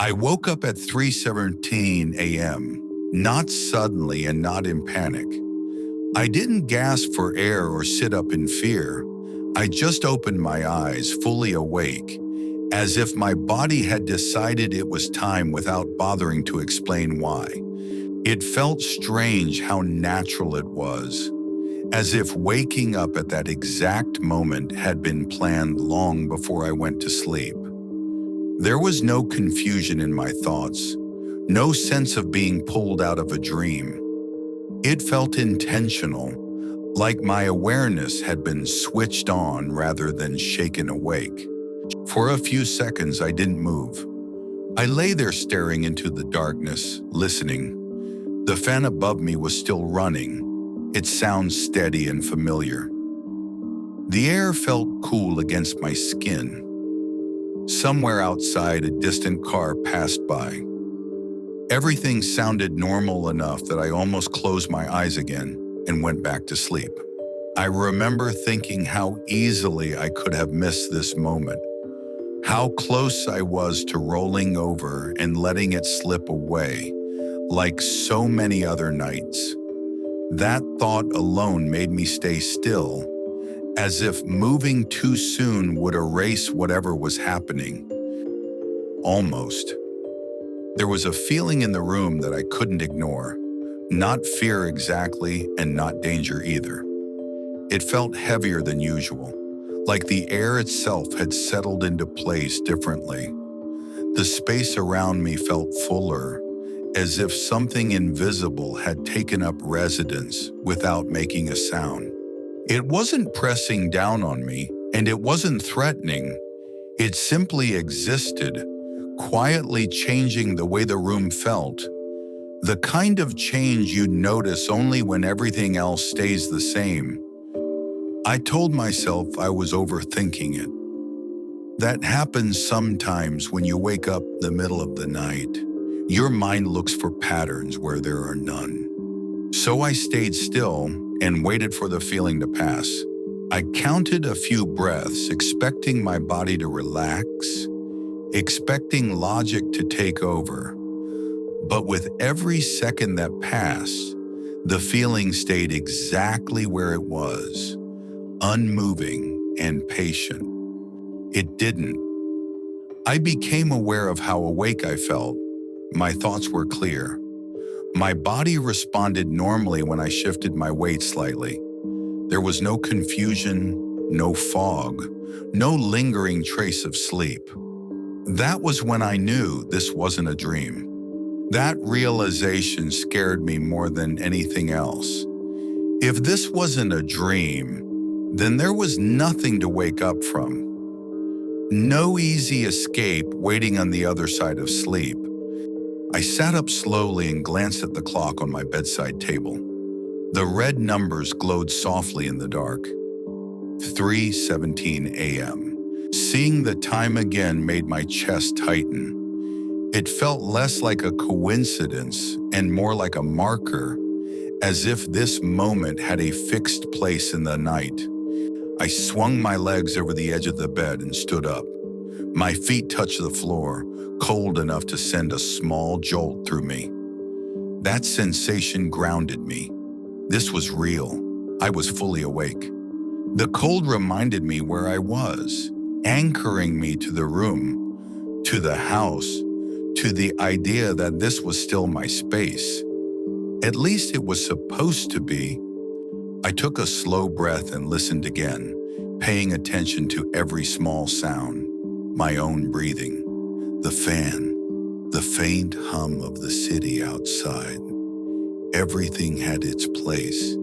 I woke up at 3:17 a.m., not suddenly and not in panic. I didn't gasp for air or sit up in fear. I just opened my eyes, fully awake, as if my body had decided it was time without bothering to explain why. It felt strange how natural it was, as if waking up at that exact moment had been planned long before I went to sleep. There was no confusion in my thoughts, no sense of being pulled out of a dream. It felt intentional, like my awareness had been switched on rather than shaken awake. For a few seconds, I didn't move. I lay there staring into the darkness, listening. The fan above me was still running, its sound steady and familiar. The air felt cool against my skin. Somewhere outside, a distant car passed by. Everything sounded normal enough that I almost closed my eyes again and went back to sleep. I remember thinking how easily I could have missed this moment, how close I was to rolling over and letting it slip away, like so many other nights. That thought alone made me stay still, as if moving too soon would erase whatever was happening. Almost. There was a feeling in the room that I couldn't ignore. Not fear exactly, and not danger either. It felt heavier than usual, like the air itself had settled into place differently. The space around me felt fuller, as if something invisible had taken up residence without making a sound. It wasn't pressing down on me, and it wasn't threatening. It simply existed, quietly changing the way the room felt. The kind of change you'd notice only when everything else stays the same. I told myself I was overthinking it. That happens sometimes when you wake up in the middle of the night. Your mind looks for patterns where there are none. So I stayed still and waited for the feeling to pass. I counted a few breaths, expecting my body to relax, expecting logic to take over. But with every second that passed, the feeling stayed exactly where it was, unmoving and patient. It didn't. I became aware of how awake I felt. My thoughts were clear. My body responded normally when I shifted my weight slightly. There was no confusion, no fog, no lingering trace of sleep. That was when I knew this wasn't a dream. That realization scared me more than anything else. If this wasn't a dream, then there was nothing to wake up from. No easy escape waiting on the other side of sleep. I sat up slowly and glanced at the clock on my bedside table. The red numbers glowed softly in the dark. 3:17 a.m. Seeing the time again made my chest tighten. It felt less like a coincidence and more like a marker, as if this moment had a fixed place in the night. I swung my legs over the edge of the bed and stood up. My feet touched the floor, cold enough to send a small jolt through me. That sensation grounded me. This was real. I was fully awake. The cold reminded me where I was, anchoring me to the room, to the house, to the idea that this was still my space. At least it was supposed to be. I took a slow breath and listened again, paying attention to every small sound. My own breathing, the fan, the faint hum of the city outside. Everything had its place.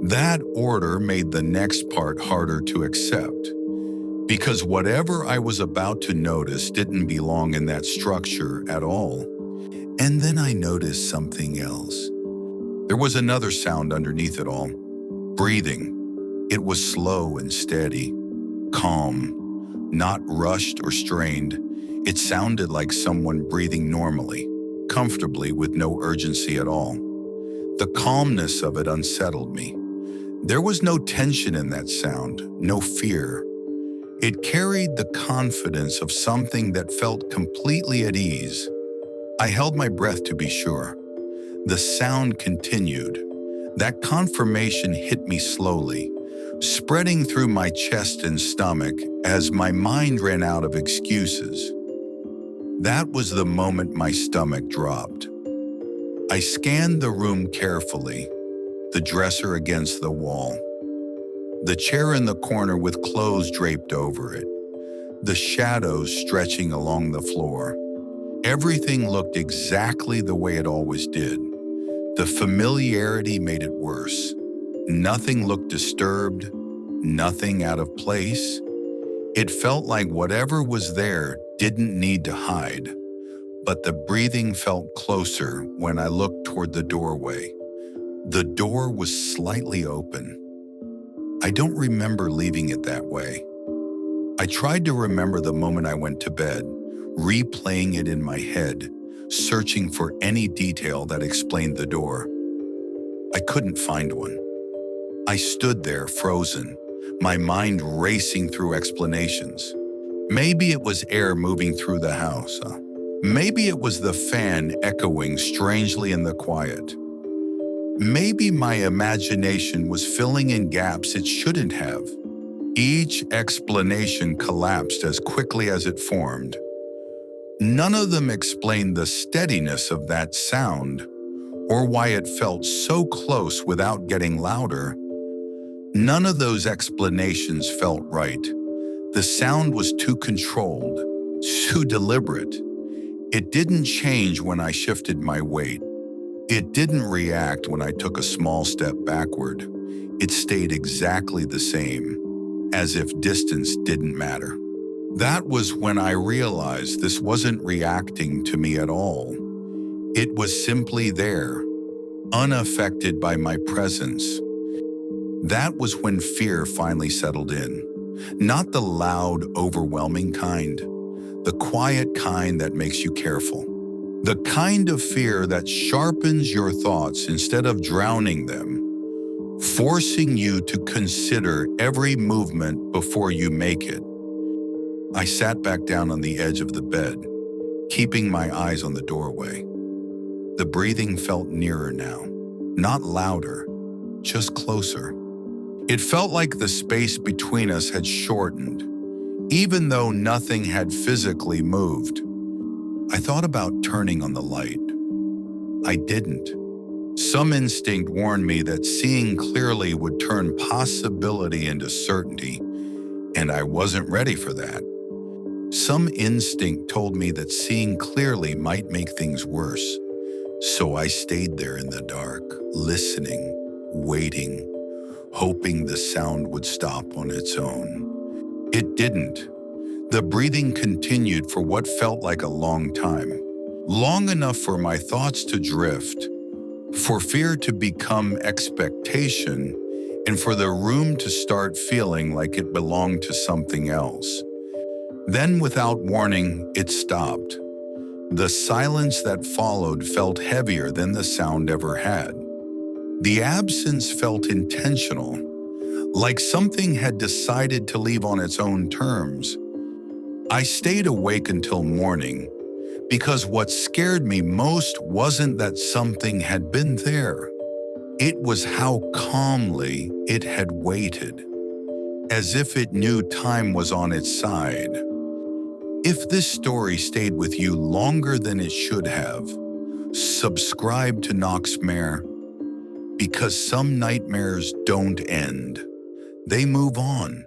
That order made the next part harder to accept, because whatever I was about to notice didn't belong in that structure at all. And then I noticed something else. There was another sound underneath it all. Breathing. It was slow and steady, calm, not rushed or strained. It sounded like someone breathing normally, comfortably, with no urgency at all. The calmness of it unsettled me. There was no tension in that sound, no fear. It carried the confidence of something that felt completely at ease. I held my breath to be sure. The sound continued. That confirmation hit me slowly, spreading through my chest and stomach as my mind ran out of excuses. That was the moment my stomach dropped. I scanned the room carefully, the dresser against the wall, the chair in the corner with clothes draped over it, the shadows stretching along the floor. Everything looked exactly the way it always did. The familiarity made it worse. Nothing looked disturbed, nothing out of place. It felt like whatever was there didn't need to hide, but the breathing felt closer when I looked toward the doorway. The door was slightly open. I don't remember leaving it that way. I tried to remember the moment I went to bed, replaying it in my head, searching for any detail that explained the door. I couldn't find one. I stood there frozen, my mind racing through explanations. Maybe it was air moving through the house. Maybe it was the fan echoing strangely in the quiet. Maybe my imagination was filling in gaps it shouldn't have. Each explanation collapsed as quickly as it formed. None of them explained the steadiness of that sound, or why it felt so close without getting louder. None of those explanations felt right. The sound was too controlled, too deliberate. It didn't change when I shifted my weight. It didn't react when I took a small step backward. It stayed exactly the same, as if distance didn't matter. That was when I realized this wasn't reacting to me at all. It was simply there, unaffected by my presence. That was when fear finally settled in. Not the loud, overwhelming kind, the quiet kind that makes you careful. The kind of fear that sharpens your thoughts instead of drowning them, forcing you to consider every movement before you make it. I sat back down on the edge of the bed, keeping my eyes on the doorway. The breathing felt nearer now, not louder, just closer. It felt like the space between us had shortened, even though nothing had physically moved. I thought about turning on the light. I didn't. Some instinct warned me that seeing clearly would turn possibility into certainty, and I wasn't ready for that. Some instinct told me that seeing clearly might make things worse. So I stayed there in the dark, listening, waiting, hoping the sound would stop on its own. It didn't. The breathing continued for what felt like a long time. Long enough for my thoughts to drift, for fear to become expectation, and for the room to start feeling like it belonged to something else. Then, without warning, it stopped. The silence that followed felt heavier than the sound ever had. The absence felt intentional, like something had decided to leave on its own terms. I stayed awake until morning, because what scared me most wasn't that something had been there. It was how calmly it had waited, as if it knew time was on its side. If this story stayed with you longer than it should have, subscribe to Noxmare, because some nightmares don't end. They move on.